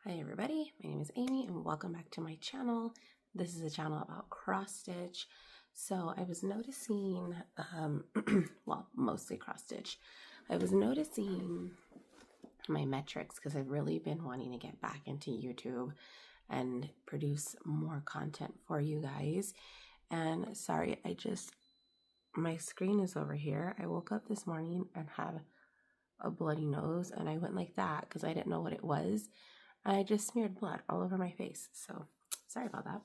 Hi everybody, my name is Amy and welcome back to my channel. This is a channel about cross stitch. So I was noticing, well, mostly cross stitch. I was noticing my metrics because I've really been wanting to get back into YouTube and produce more content for you guys. And sorry, my screen is over here. I woke up this morning and had a bloody nose and I went like that because I didn't know what it was. I just smeared blood all over my face, so sorry about that.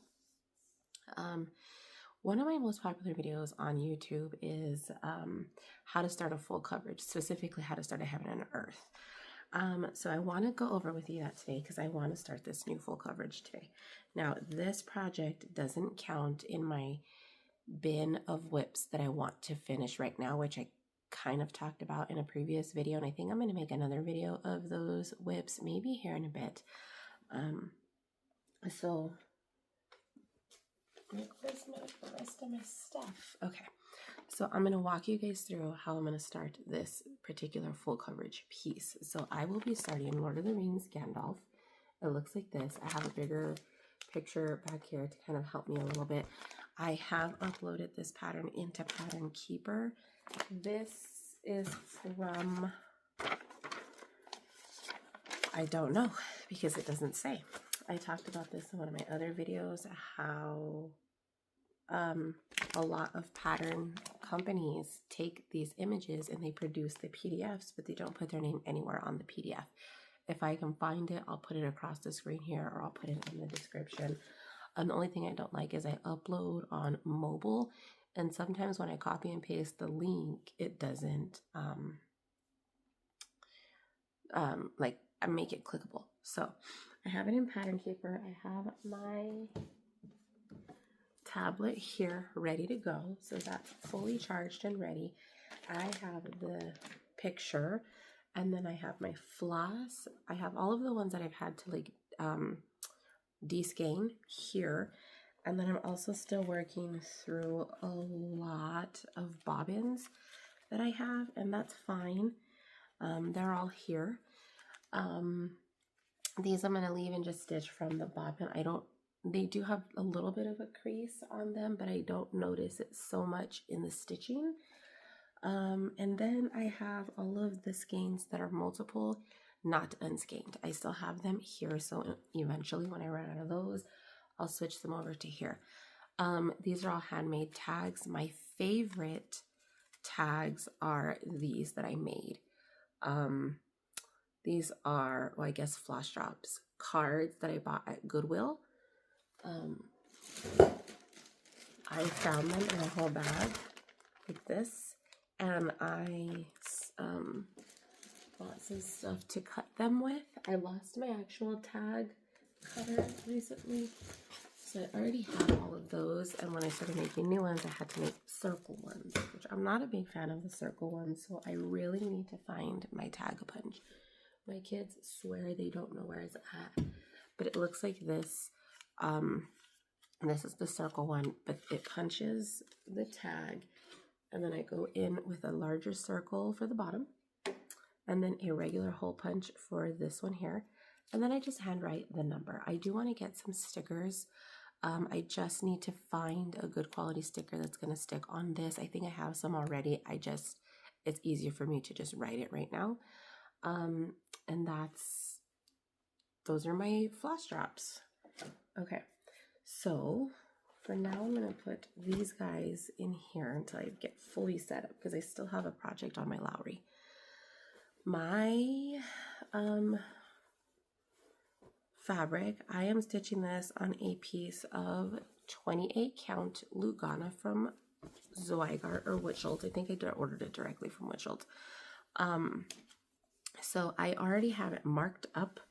One of my most popular videos on YouTube is how to start a full coverage, specifically how to start a heaven and earth. So I want to go over with you that today because I want to start this new full coverage today. Now, this project doesn't count in my bin of whips that I want to finish right now, which I kind of talked about in a previous video, and I think I'm going to make another video of those whips maybe here in a bit. So where's the rest of my stuff? Okay, so I'm going to walk you guys through how I'm going to start this particular full coverage piece. So I will be starting Lord of the Rings Gandalf. It looks like this. I have a bigger picture back here to kind of help me a little bit. I have uploaded this pattern into Pattern Keeper. This is from, I don't know because it doesn't say. I talked about this in one of my other videos, how a lot of pattern companies take these images and they produce the PDFs, but they don't put their name anywhere on the PDF. If I can find it, I'll put it across the screen here or I'll put it in the description. The only thing I don't like is I upload on mobile, and sometimes when I copy and paste the link, it doesn't like I make it clickable. So I have it in Pattern Keeper. I have my tablet here ready to go, so that's fully charged and ready. I have the picture, and then I have my floss. I have all of the ones that I've had to like deskein here, and then I'm also still working through a lot of bobbins that I have, and that's fine. They're all here. These I'm going to leave and just stitch from the bobbin. They do have a little bit of a crease on them, but I don't notice it so much in the stitching. And then I have all of the skeins that are multiple, not unskeined. I still have them here, so eventually when I run out of those, I'll switch them over to here. These are all handmade tags. My favorite tags are these that I made. These are, well, I guess floss drops, cards that I bought at Goodwill. I found them in a whole bag like this, and I bought some stuff to cut them with. I lost my actual tag cutter recently, so I already have all of those, and when I started making new ones, I had to make circle ones, which I'm not a big fan of the circle ones, so I really need to find my tag punch. My kids swear they don't know where it's at, but it looks like this. This is the circle one, but it punches the tag, and then I go in with a larger circle for the bottom, and then a regular hole punch for this one here, and then I just handwrite the number. I do want to get some stickers. I just need to find a good quality sticker that's going to stick on this. I think I have some already. It's easier for me to just write it right now. And those are my floss drops. Okay, so for now I'm going to put these guys in here until I get fully set up because I still have a project on my Lowry. My fabric, I am stitching this on a piece of 28 count Lugana from Zweigart or Witchold. I think I ordered it directly from Witchold. So I already have it marked up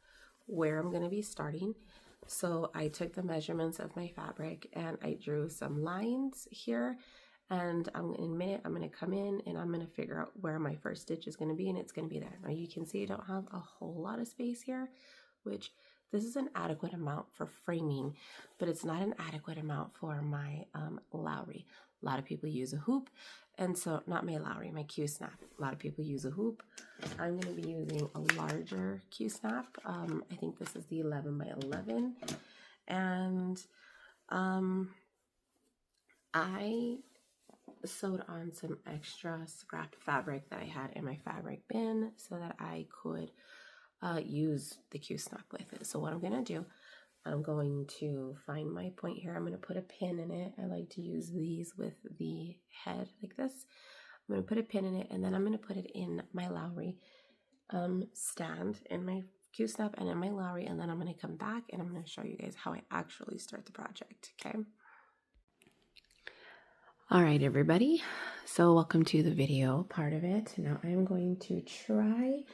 where I'm going to be starting. So I took the measurements of my fabric and I drew some lines here, and in a minute I'm going to come in and I'm going to figure out where my first stitch is going to be, and it's going to be there. Now you can see I don't have a whole lot of space here, which this is an adequate amount for framing, but it's not an adequate amount for my Lowry. A lot of people use a hoop, and so not my Lowry, my Q-snap. A lot of people use a hoop. I'm going to be using a larger Q-snap. I think this is the 11 by 11. And I sewed on some extra scrapped fabric that I had in my fabric bin so that I could use the Q-snap with it. So what I'm going to do, I'm going to find my point here. I'm going to put a pin in it. I like to use these with the head like this. I'm going to put a pin in it, and then I'm going to put it in my Lowry stand, in my Q-snap and in my Lowry, and then I'm going to come back and I'm going to show you guys how I actually start the project, okay? All right, everybody. So welcome to the video part of it. Now I'm going to try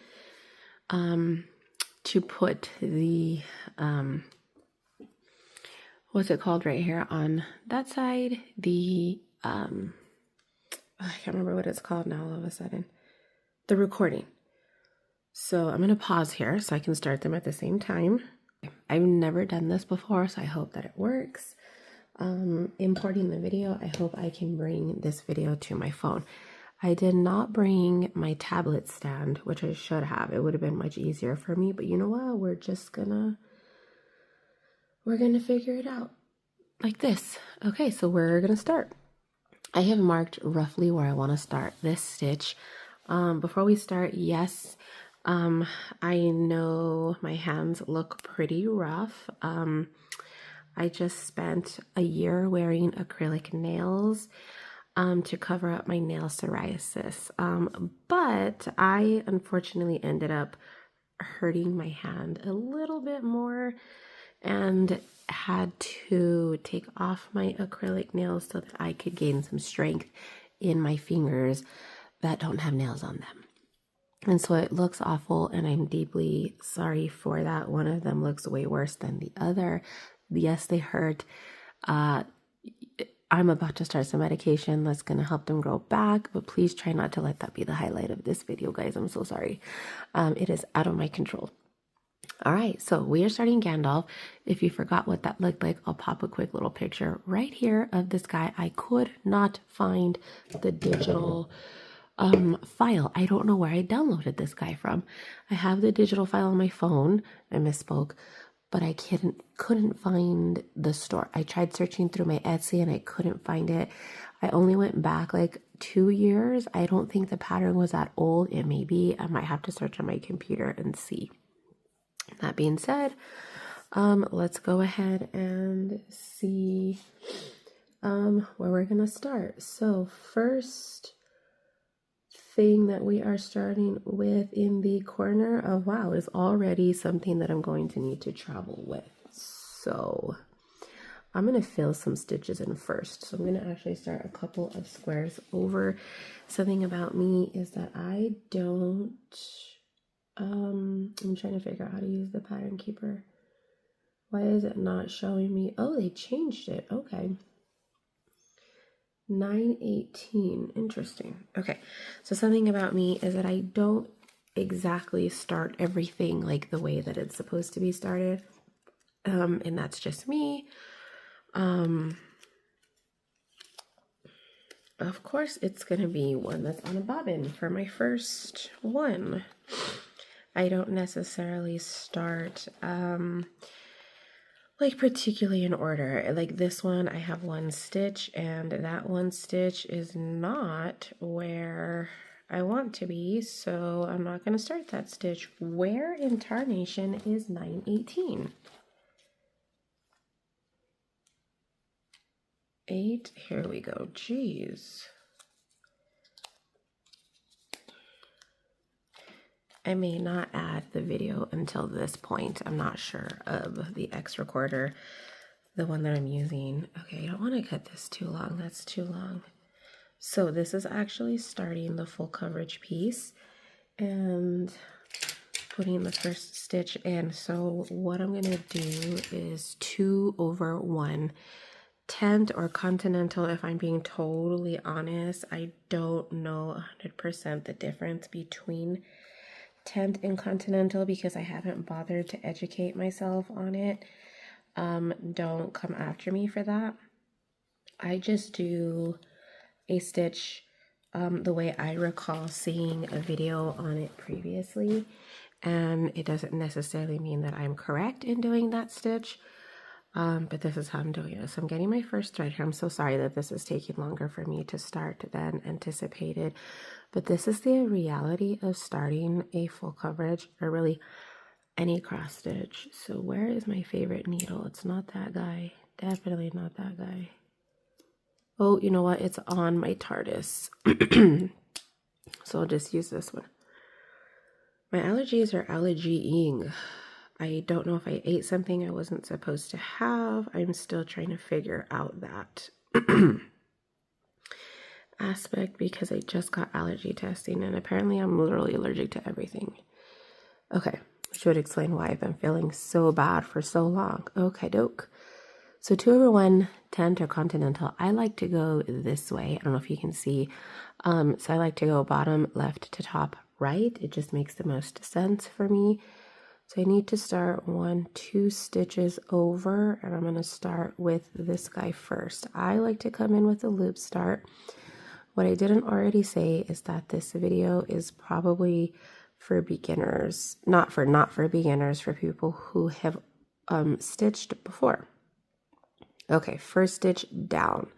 to put the, what's it called right here on that side? The, I can't remember what it's called now all of a sudden. The recording. So I'm going to pause here so I can start them at the same time. I've never done this before, so I hope that it works. Importing the video, I hope I can bring this video to my phone. I did not bring my tablet stand, which I should have. It would have been much easier for me, but you know what? We're gonna figure it out like this. Okay, so we're gonna start. I have marked roughly where I want to start this stitch. Before we start, yes, I know my hands look pretty rough. I just spent a year wearing acrylic nails to cover up my nail psoriasis. But I unfortunately ended up hurting my hand a little bit more and had to take off my acrylic nails so that I could gain some strength in my fingers that don't have nails on them. And so it looks awful, and I'm deeply sorry for that. One of them looks way worse than the other. Yes, they hurt. I'm about to start some medication that's going to help them grow back, but please try not to let that be the highlight of this video, guys. I'm so sorry. It is out of my control. All right, so we are starting Gandalf. If you forgot what that looked like, I'll pop a quick little picture right here of this guy. I could not find the digital file. I don't know where I downloaded this guy from. I have the digital file on my phone. I misspoke, but I couldn't find the store. I tried searching through my Etsy and I couldn't find it. I only went back like 2 years. I don't think the pattern was that old. It may be. I might have to search on my computer and see. That being said, let's go ahead and see where we're going to start. So first thing that we are starting with in the corner of wow is already something that I'm going to need to travel with. So I'm going to fill some stitches in first. So I'm going to actually start a couple of squares over. Something about me is that I don't I'm trying to figure out how to use the pattern keeper. Why is it not showing me? Oh, they changed it. Okay. 918. Interesting. Okay. So something about me is that I don't exactly start everything like the way that it's supposed to be started. And that's just me. Of course, it's going to be one that's on a bobbin for my first one. I don't necessarily start like particularly in order. Like this one, I have one stitch, and that one stitch is not where I want to be, so I'm not going to start that stitch. Where in tarnation is 918? 8, here we go. Jeez. I may not add the video until this point. I'm not sure of the X recorder, the one that I'm using. Okay, I don't want to cut this too long. That's too long. So this is actually starting the full coverage piece and putting the first stitch in. So what I'm going to do is 2 over 1. Tent or continental, if I'm being totally honest, I don't know 100% the difference between tent and continental because I haven't bothered to educate myself on it. Don't come after me for that. I just do a stitch the way I recall seeing a video on it previously, and it doesn't necessarily mean that I'm correct in doing that stitch, but this is how I'm doing it. So I'm getting my first thread here. I'm so sorry that this is taking longer for me to start than anticipated, but this is the reality of starting a full coverage, or really any cross stitch. So where is my favorite needle? It's not that guy. Definitely not that guy. Oh, you know what? It's on my TARDIS. So I'll just use this one. My allergies are allergying. I don't know if I ate something I wasn't supposed to have. I'm still trying to figure out that aspect because I just got allergy testing and apparently I'm literally allergic to everything. Okay, should explain why I've been feeling so bad for so long. Okay, doke. So 2/1 tent or continental, I like to go this way. I don't know if you can see. So I like to go bottom left to top right. It just makes the most sense for me. So I need to start 2 stitches over, and I'm going to start with this guy first. I like to come in with a loop start. What I didn't already say is that this video is probably for beginners, not for beginners, for people who have stitched before. Okay, first stitch down.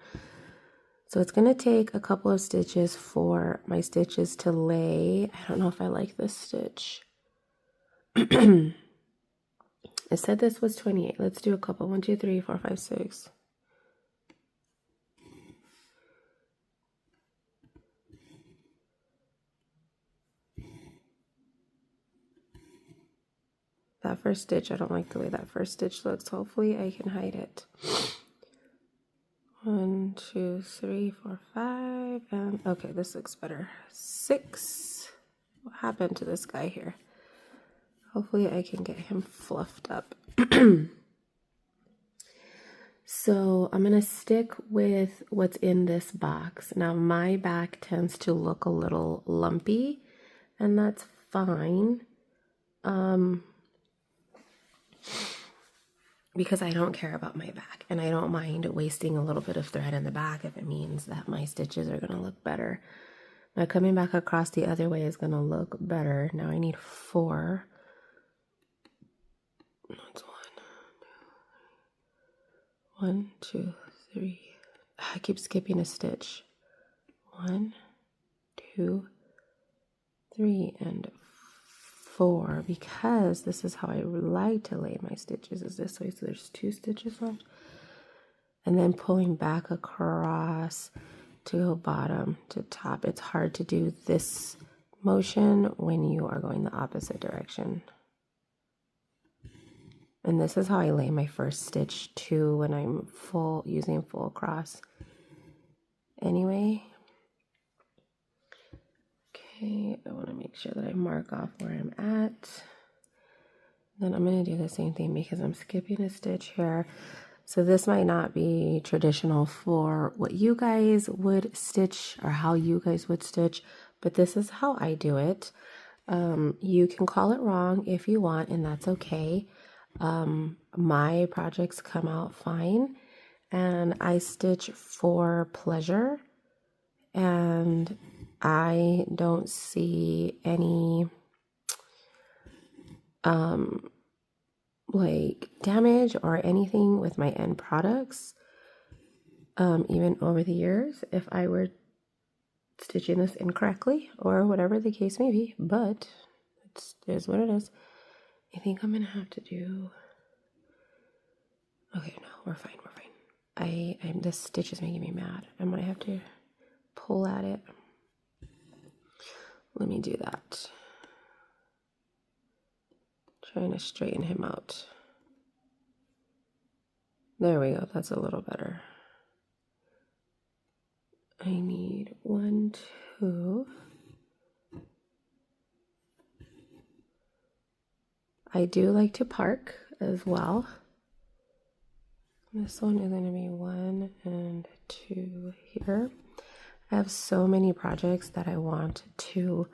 So it's going to take a couple of stitches for my stitches to lay. I don't know if I like this stitch. It said this was 28. Let's do a couple. 1, 2, 3, 4, 5, 6. That first stitch, I don't like the way that first stitch looks. Hopefully I can hide it. 1, 2, 3, 4, 5, and okay, this looks better. 6. What happened to this guy here? Hopefully I can get him fluffed up. So I'm going to stick with what's in this box. Now my back tends to look a little lumpy, and that's fine. Because I don't care about my back, and I don't mind wasting a little bit of thread in the back if it means that my stitches are going to look better. Now coming back across the other way is going to look better. Now I need 4. That's 1, 2, 3. I keep skipping a stitch. 1, 2, 3, and 4, because this is how I like to lay my stitches, is this way. So there's 2 stitches left, and then pulling back across to go bottom to top. It's hard to do this motion when you are going the opposite direction. And this is how I lay my first stitch too when I'm using full cross. Anyway, okay, I want to make sure that I mark off where I'm at. Then I'm going to do the same thing because I'm skipping a stitch here. So this might not be traditional for what you guys would stitch or how you guys would stitch, but this is how I do it. You can call it wrong if you want, and that's okay. My projects come out fine, and I stitch for pleasure, and I don't see any like damage or anything with my end products, even over the years if I were stitching this incorrectly or whatever the case may be, but it is what it is. I think I'm gonna have to do, okay, no, we're fine. This stitch is making me mad. I might have to pull at it. Let me do that. Trying to straighten him out. There we go. That's a little better. I need 1, 2. I do like to park as well. This one is going to be 1 and 2 here. I have so many projects that I want to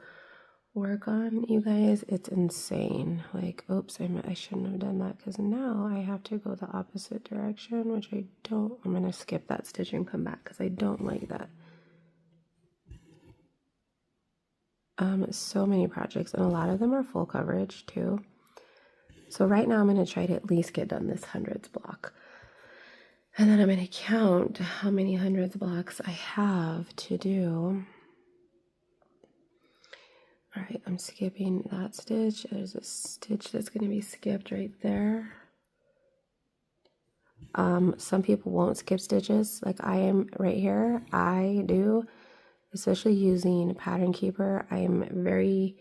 work on, you guys. It's insane. Like, oops, I shouldn't have done that because now I have to go the opposite direction, which I don't. I'm going to skip that stitch and come back because I don't like that. so many projects, and a lot of them are full coverage too. So right now I'm going to try to at least get done this hundreds block. And then I'm going to count how many hundreds blocks I have to do. All right, I'm skipping that stitch. There's a stitch that's going to be skipped right there. Some people won't skip stitches like I am right here. I do, especially using Pattern Keeper. I am very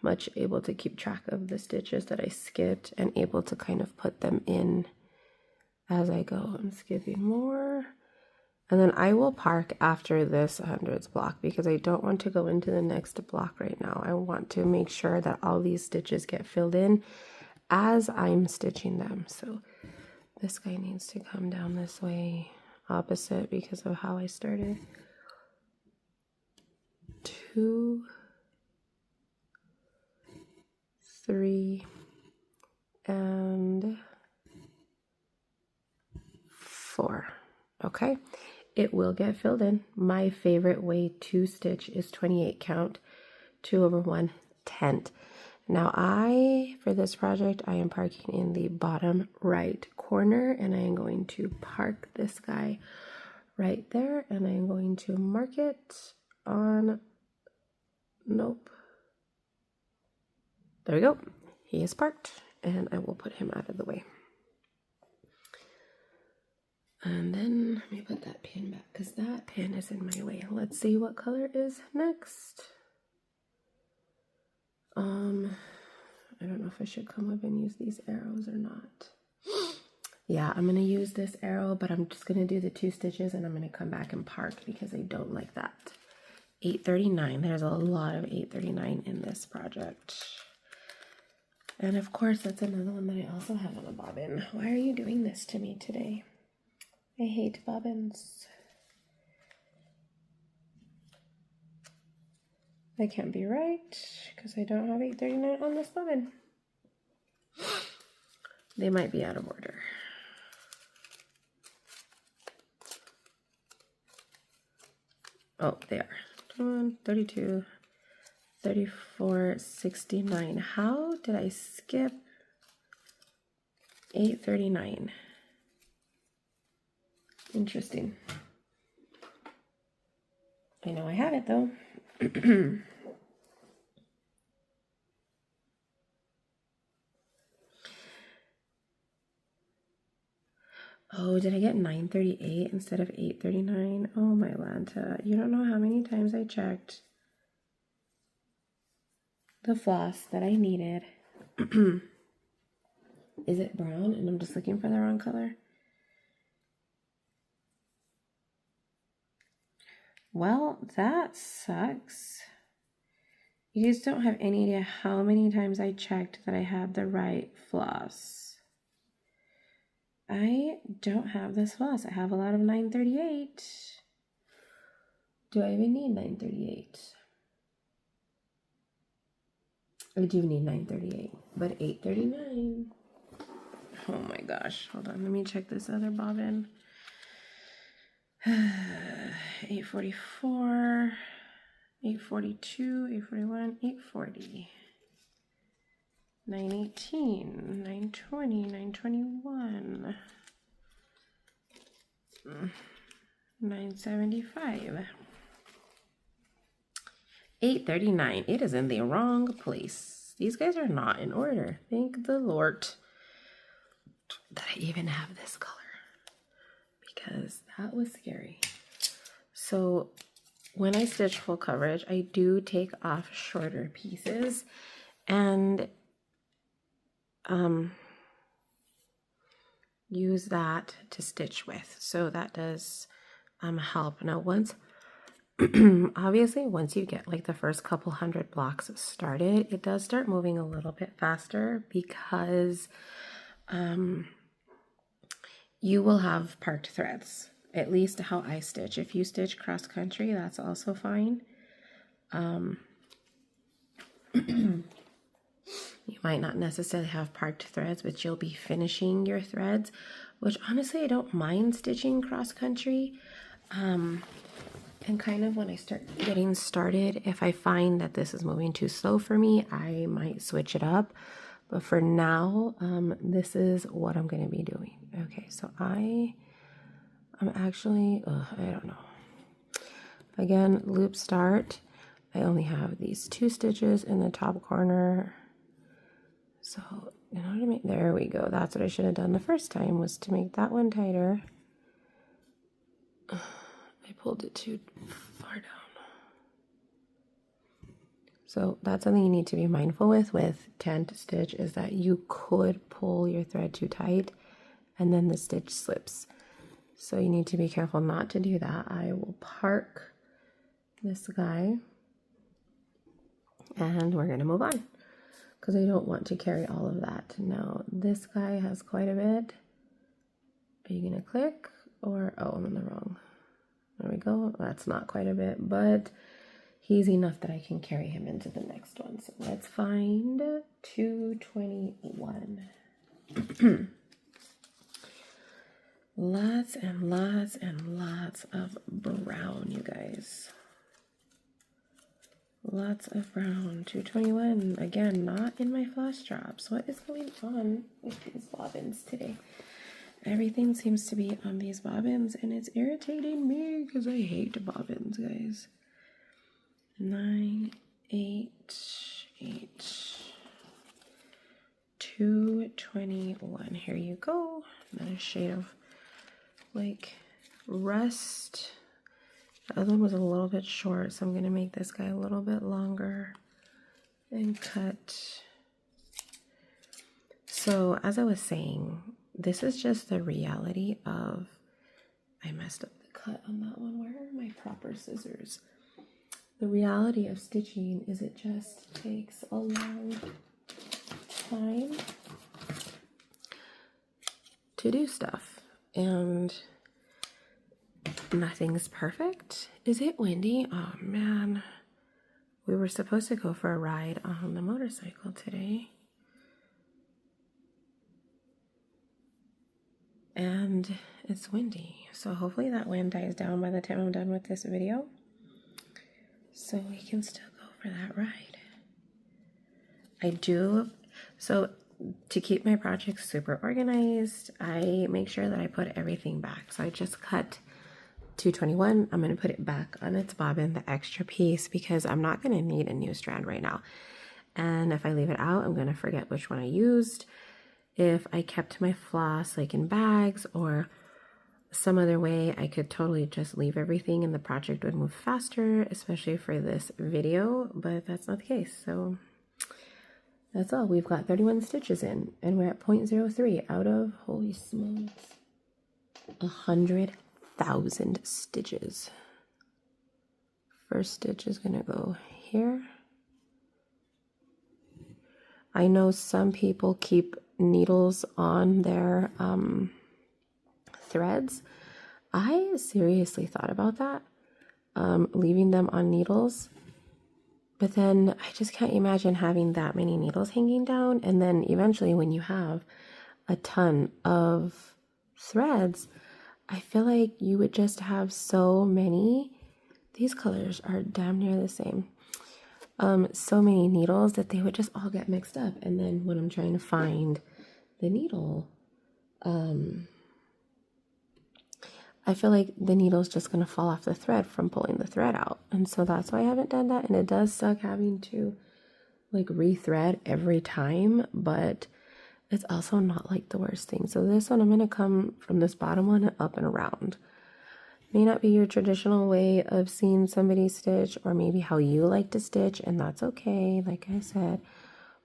much able to keep track of the stitches that I skipped and able to kind of put them in as I go. I'm skipping more. And then I will park after this hundreds block because I don't want to go into the next block right now. I want to make sure that all these stitches get filled in as I'm stitching them. So this guy needs to come down this way opposite because of how I started. 2, 3, and 4. Okay. It will get filled in. My favorite way to stitch is 28 count, 2/1 tent. Now for this project, I am parking in the bottom right corner, and I am going to park this guy right there, and I am going to mark it on, nope. There we go. He is parked, and I will put him out of the way. And then let me put that pin back because that pin is in my way. Let's see what color is next. I don't know if I should come up and use these arrows or not. Yeah, I'm going to use this arrow, but I'm just going to do the 2 stitches and I'm going to come back and park because I don't like that. 839. There's a lot of 839 in this project. And of course, that's another one that I also have on a bobbin. Why are you doing this to me today? I hate bobbins. That can't be right because I don't have 839 on this bobbin. They might be out of order. Oh, they are. 21, 32, 34, 69. How did I skip 839? Interesting. I know I have it though. Oh, did I get 938 instead of 839? Oh my Lanta, you don't know how many times I checked the floss that I needed. Is it brown and I'm just looking for the wrong color? Well, that sucks. You just don't have any idea how many times I checked that I had the right floss. I don't have this floss. I have a lot of 938. Do I even need 938? I do need 938, but 839. Oh my gosh. Hold on. Let me check this other bobbin. 844, 842, 841, 840, 918, 920, 921, 975, 839. It is in the wrong place. These guys are not in order. Thank the Lord that I even have this color, because that was scary. So when I stitch full coverage, I do take off shorter pieces and use that to stitch with. So that does help. Now once obviously once you get like the first couple hundred blocks started, it does start moving a little bit faster because you will have parked threads, at least how I stitch. If you stitch cross country, that's also fine. You might not necessarily have parked threads, but you'll be finishing your threads, which honestly I don't mind stitching cross country. And kind of when I start getting started, if I find that this is moving too slow for me, I might switch it up. But for now, this is what I'm going to be doing. Okay, so I'm actually, I don't know. Again, loop start. I only have these 2 stitches in the top corner. So in order to make, there we go. That's what I should have done the first time, was to make that one tighter. I pulled it too far down. So that's something you need to be mindful with tent stitch, is that you could pull your thread too tight and then the stitch slips. So you need to be careful not to do that. I will park this guy and we're gonna move on because I don't want to carry all of that. Now this guy has quite a bit. Are you gonna click or, oh, I'm in the wrong. There we go. That's not quite a bit, but he's enough that I can carry him into the next one. So let's find 221. Lots and lots and lots of brown, you guys. Lots of brown. 221. Again, not in my flash drops. What is going on with these bobbins today? Everything seems to be on these bobbins, and it's irritating me because I hate bobbins, guys. 9, 8, 8, 221. Here you go. Another shade of like rust. The other one was a little bit short, so I'm going to make this guy a little bit longer and cut. So as I was saying, this is just the reality of, I messed up the cut on that one. Where are my proper scissors? The reality of stitching is it just takes a long time to do stuff, and nothing's perfect. Is it windy? Oh man, we were supposed to go for a ride on the motorcycle today, and it's windy, so hopefully that wind dies down by the time I'm done with this video, so we can still go for that ride. I do, so to keep my projects super organized, I make sure that I put everything back. So I just cut 221. I'm going to put it back on its bobbin, the extra piece, because I'm not going to need a new strand right now. And if I leave it out, I'm going to forget which one I used. If I kept my floss like in bags or some other way, I could totally just leave everything and the project would move faster, especially for this video, but that's not the case. So that's all. We've got 31 stitches in, and we're at 0.03 out of, holy smokes, 100,000 stitches. First stitch is gonna go here. I know some people keep needles on their threads. I seriously thought about that, leaving them on needles. But then I just can't imagine having that many needles hanging down. And then eventually when you have a ton of threads, I feel like you would just have so many, these colors are damn near the same, so many needles that they would just all get mixed up. And then when I'm trying to find the needle, I feel like the needle's just going to fall off the thread from pulling the thread out. And so that's why I haven't done that. And it does suck having to like rethread every time, but it's also not like the worst thing. So this one, I'm going to come from this bottom one up and around. May not be your traditional way of seeing somebody stitch, or maybe how you like to stitch, and that's okay. Like I said,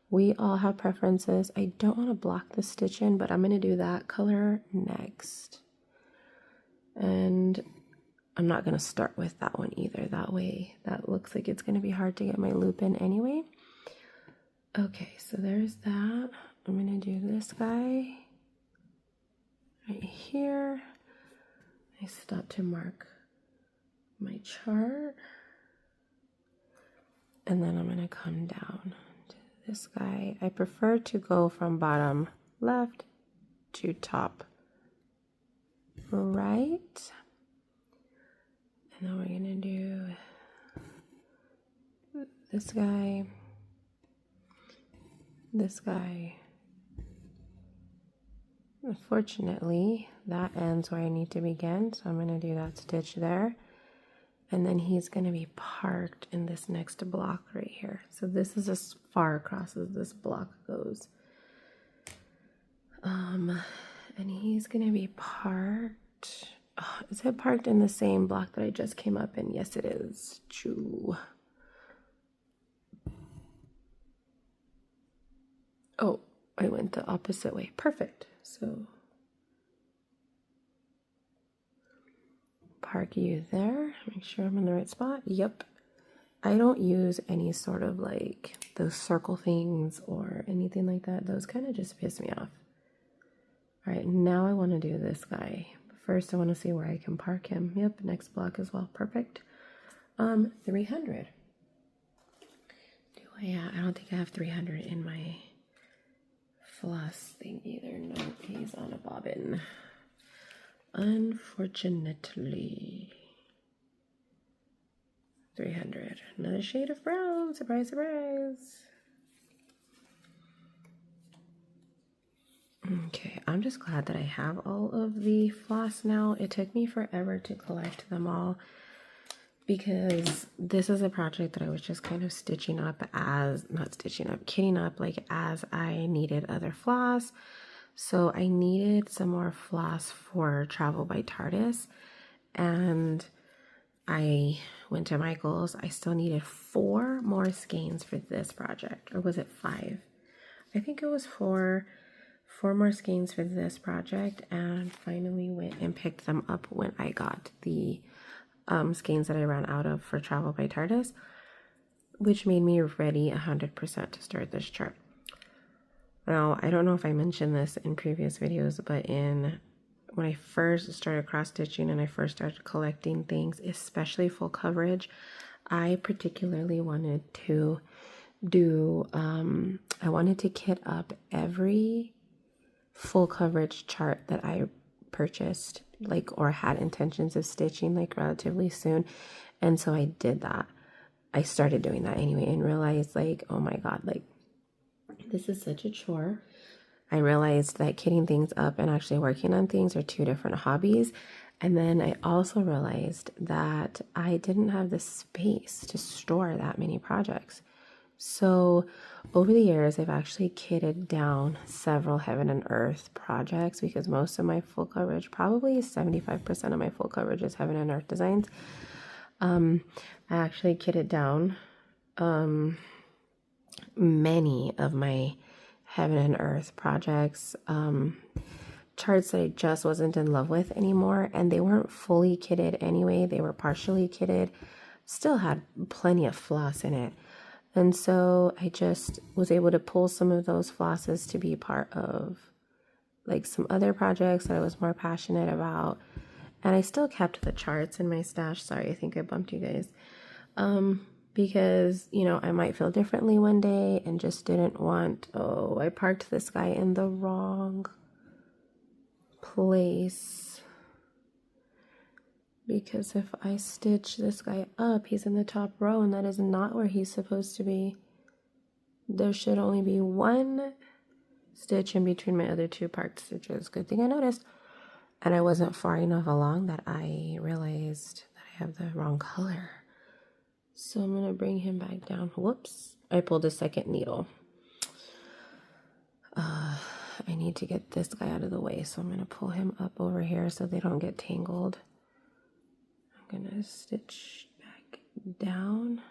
we all have preferences. I don't want to block the stitch in, but I'm going to do that color next. And I'm not going to start with that one either. That way, that looks like it's going to be hard to get my loop in anyway. Okay, so there's that. I'm going to do this guy right here. I stop to mark my chart. And then I'm going to come down to this guy. I prefer to go from bottom left to top right. And then we're gonna do this guy, this guy. Unfortunately, that ends where I need to begin, so I'm gonna do that stitch there. And then he's gonna be parked in this next block right here. So this is as far across as this block goes. And he's gonna be parked. Oh, is it parked in the same block that I just came up in? Yes, it is. Choo. Oh, I went the opposite way. Perfect. So park you there. Make sure I'm in the right spot. Yep. I don't use any sort of like those circle things or anything like that. Those kind of just piss me off. All right, now I want to do this guy. First, I want to see where I can park him. Yep, next block as well. Perfect. 300. I don't think I have 300 in my floss thing either. No, he's on a bobbin. Unfortunately. 300. Another shade of brown. Surprise, surprise. Okay, I'm just glad that I have all of the floss now. It took me forever to collect them all because this is a project that I was just kind of kitting up like as I needed other floss. So I needed some more floss for Travel by TARDIS, and I went to Michael's. I still needed 4 more skeins for this project, or was it 5? I think it was 4 more skeins for this project, and finally went and picked them up when I got the skeins that I ran out of for Travel by TARDIS, which made me ready 100% to start this chart. Now, I don't know if I mentioned this in previous videos, but when I first started cross-stitching and I first started collecting things, especially full coverage, I particularly wanted to do, I wanted to kit up every full coverage chart that I purchased, like, or had intentions of stitching, like, relatively soon. And so I did that. I started doing that anyway and realized, like, oh my God, like, this is such a chore. I realized that kitting things up and actually working on things are 2 different hobbies. And then I also realized that I didn't have the space to store that many projects. So over the years, I've actually kitted down several Heaven and Earth projects because most of my full coverage, probably 75% of my full coverage is Heaven and Earth designs. I actually kitted down many of my Heaven and Earth projects, charts that I just wasn't in love with anymore, and they weren't fully kitted anyway. They were partially kitted, still had plenty of floss in it. And so I just was able to pull some of those flosses to be part of like some other projects that I was more passionate about. And I still kept the charts in my stash. Sorry, I think I bumped you guys. Because, you know, I might feel differently one day and just didn't want, oh, I parked this guy in the wrong place. Because if I stitch this guy up, he's in the top row, and that is not where he's supposed to be. There should only be 1 stitch in between my other 2 parked stitches. Good thing I noticed. And I wasn't far enough along that I realized that I have the wrong color. So I'm going to bring him back down. Whoops. I pulled a second needle. I need to get this guy out of the way, so I'm going to pull him up over here so they don't get tangled. I'm going to stitch back down,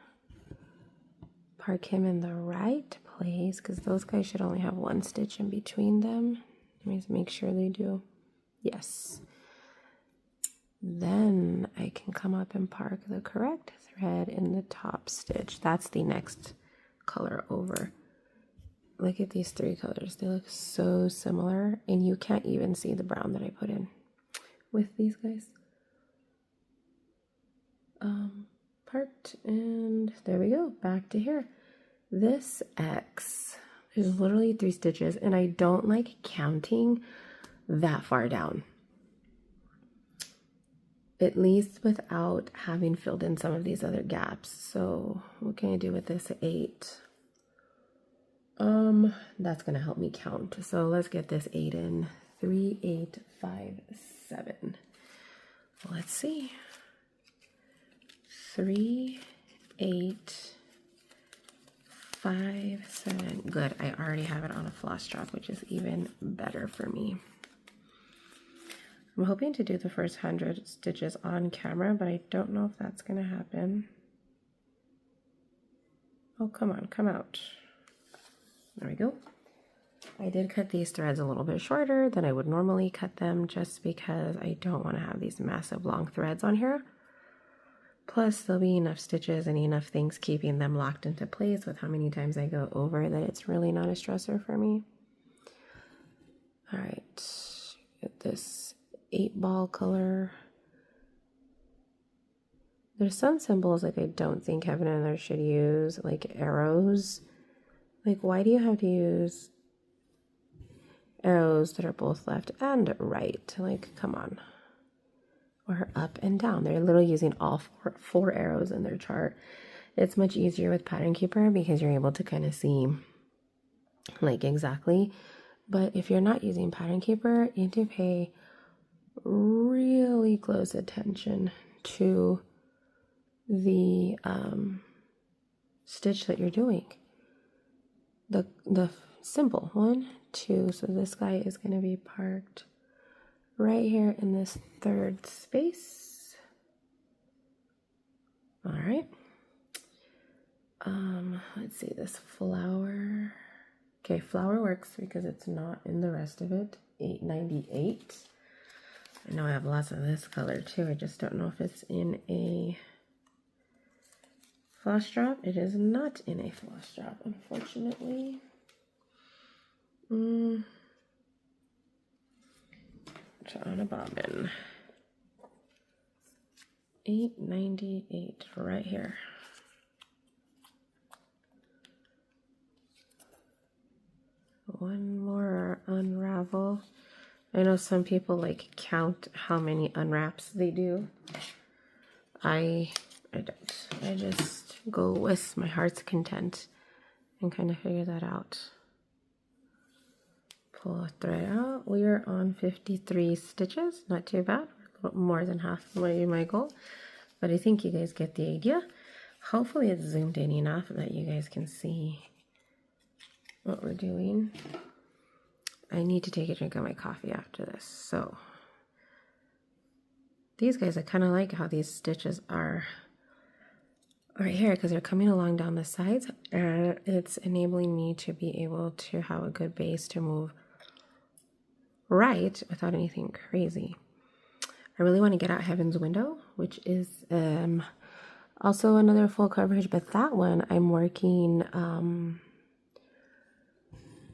park him in the right place, because those guys should only have 1 stitch in between them. Let me make sure they do. Yes. Then I can come up and park the correct thread in the top stitch. That's the next color over. Look at these 3 colors. They look so similar, and you can't even see the brown that I put in with these guys. Parked, and there we go, back to here. This X is literally 3 stitches, and I don't like counting that far down. at least without having filled in some of these other gaps. So what can I do with this 8? That's gonna help me count. So let's get this 8 in. 3, 8, 5, 7. Let's see. 3, 8, 5, 7. Good. I already have it on a floss drop, which is even better for me. I'm hoping to do the first 100 stitches on camera, but I don't know if that's going to happen. Oh, come on, come out. There we go. I did cut these threads a little bit shorter than I would normally cut them, just because I don't want to have these massive long threads on here. Plus, there'll be enough stitches and enough things keeping them locked into place with how many times I go over that it's really not a stressor for me. All right, get this 8-ball color. There's some symbols like I don't think Heaven and Earth should use, like arrows. Like, why do you have to use arrows that are both left and right? Like, come on. Or up and down. They're literally using all four arrows in their chart. It's much easier with Pattern Keeper because you're able to kind of see like exactly. But if you're not using Pattern Keeper, you need to pay really close attention to the stitch that you're doing. The symbol 1, 2. So this guy is going to be parked right here in this 3rd space. All right. Let's see this flower. Okay, flower works because it's not in the rest of it. 898. I know I have lots of this color too. I just don't know if it's in a floss drop. It is not in a floss drop, unfortunately. On a bobbin. 898 right here. One more unravel. I know some people like count how many unwraps they do. I don't. I just go with my heart's content and kind of figure that out. Pull a thread out. We are on 53 stitches. Not too bad. A little more than halfway my goal. But I think you guys get the idea. Hopefully it's zoomed in enough that you guys can see what we're doing. I need to take a drink of my coffee after this. So these guys, I kind of like how these stitches are right here because they're coming along down the sides, and it's enabling me to be able to have a good base to move right without anything crazy. I really want to get out Heaven's Window, which is also another full coverage, but that one I'm working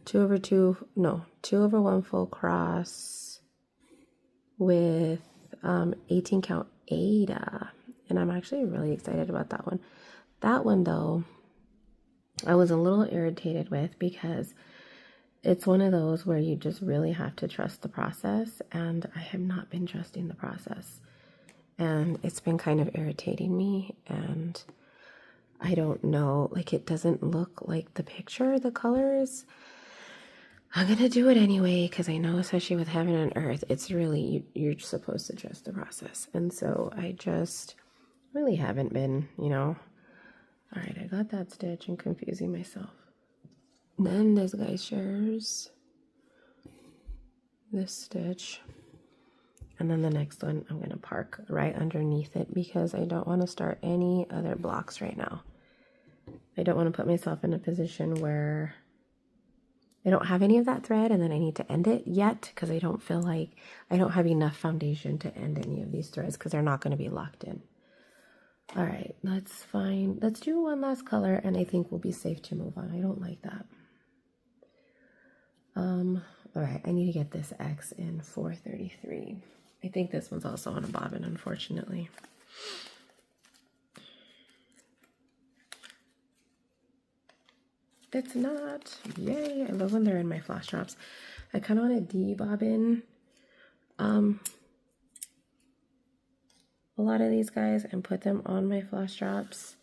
2/1 full cross with 18 count Aida, and I'm actually really excited about that one. That one though, I was a little irritated with because it's one of those where you just really have to trust the process, and I have not been trusting the process, and it's been kind of irritating me, and I don't know, like it doesn't look like the picture, the colors. I'm gonna do it anyway because I know, especially with Heaven and Earth, it's really, you're supposed to trust the process, and so I just really haven't been, you know. All right, I got that stitch and confusing myself. Then this guy shares this stitch, and then the next one I'm gonna park right underneath it because I don't want to start any other blocks right now. I don't want to put myself in a position where I don't have any of that thread and then I need to end it yet because I don't feel like I don't have enough foundation to end any of these threads because they're not going to be locked in. All right, let's do one last color and I think we'll be safe to move on. I don't like that. All right, I need to get this X in 433. I think this one's also on a bobbin, unfortunately. It's not. Yay, I love when they're in my floss drops. I kind of want to de-bobbin a lot of these guys and put them on my flash straps,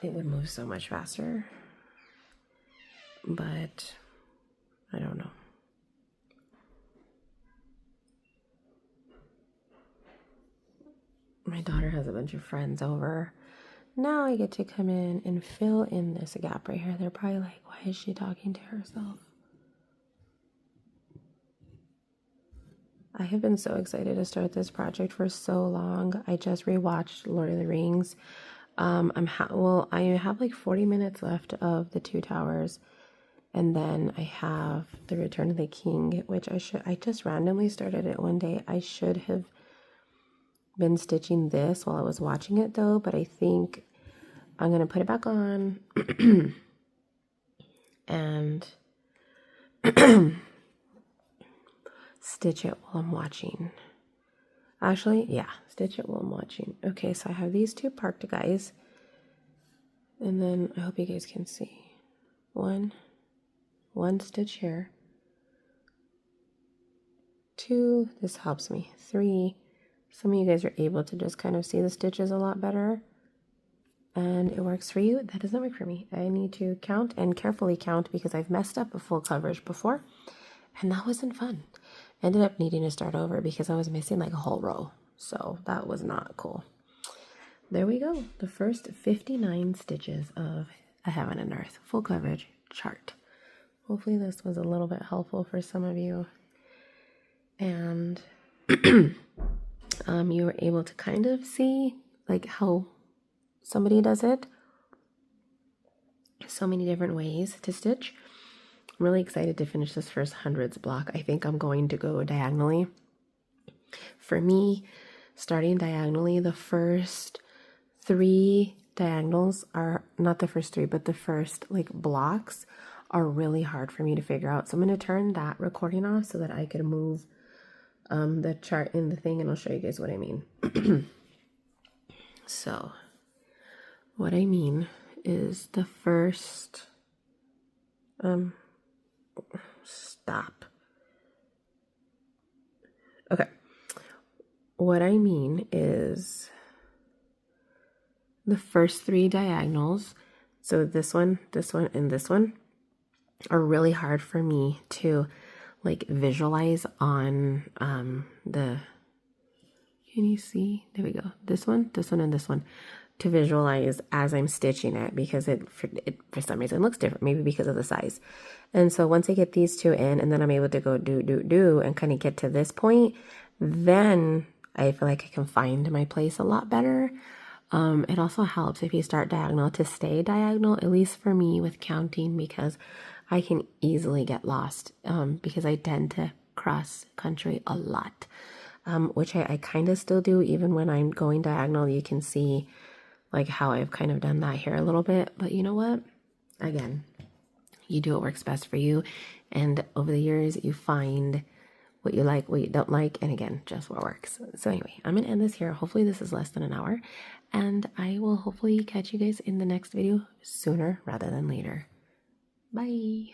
it would move so much faster. But I don't know. My daughter has a bunch of friends over. Now I get to come in and fill in this gap right here. They're probably like, why is she talking to herself? I have been so excited to start this project for so long. I just rewatched Lord of the Rings. I have like 40 minutes left of the Two Towers, and then I have the Return of the King, which I just randomly started it one day. I should have been stitching this while I was watching it though, but I think I'm gonna put it back on and stitch it while I'm watching. Actually, yeah, stitch it while I'm watching. Okay, so I have these two parked guys, and then I hope you guys can see. One stitch here. 2, this helps me. 3, some of you guys are able to just kind of see the stitches a lot better, and it works for you. That doesn't work for me. I need to count and carefully count because I've messed up a full coverage before, and that wasn't fun. Ended up needing to start over because I was missing like a whole row, so that was not cool. There we go, the first 59 stitches of A Heaven and Earth full coverage chart. Hopefully this was a little bit helpful for some of you, and you were able to kind of see like how somebody does it. So many different ways to stitch. I'm really excited to finish this first hundreds block. I think I'm going to go diagonally. For me, starting diagonally, the first 3 diagonals are not the first 3, but the first like blocks are really hard for me to figure out. So I'm going to turn that recording off so that I can move the chart in the thing, and I'll show you guys what I mean. So what I mean is the first stop. Okay. What I mean is the first 3 diagonals, so this one, and this one, are really hard for me to like visualize on the, can you see? There we go. This one, and this one, to visualize as I'm stitching it, because it for some reason looks different, maybe because of the size. And so once I get these 2 in, and then I'm able to go do and kind of get to this point, then I feel like I can find my place a lot better. It also helps if you start diagonal to stay diagonal, at least for me with counting, because I can easily get lost because I tend to cross country a lot, which I kind of still do even when I'm going diagonal. You can see like how I've kind of done that here a little bit, but you know what? Again, you do what works best for you, and over the years you find what you like, what you don't like, and again, just what works. So anyway, I'm gonna end this here. Hopefully this is less than an hour, and I will hopefully catch you guys in the next video sooner rather than later. Bye.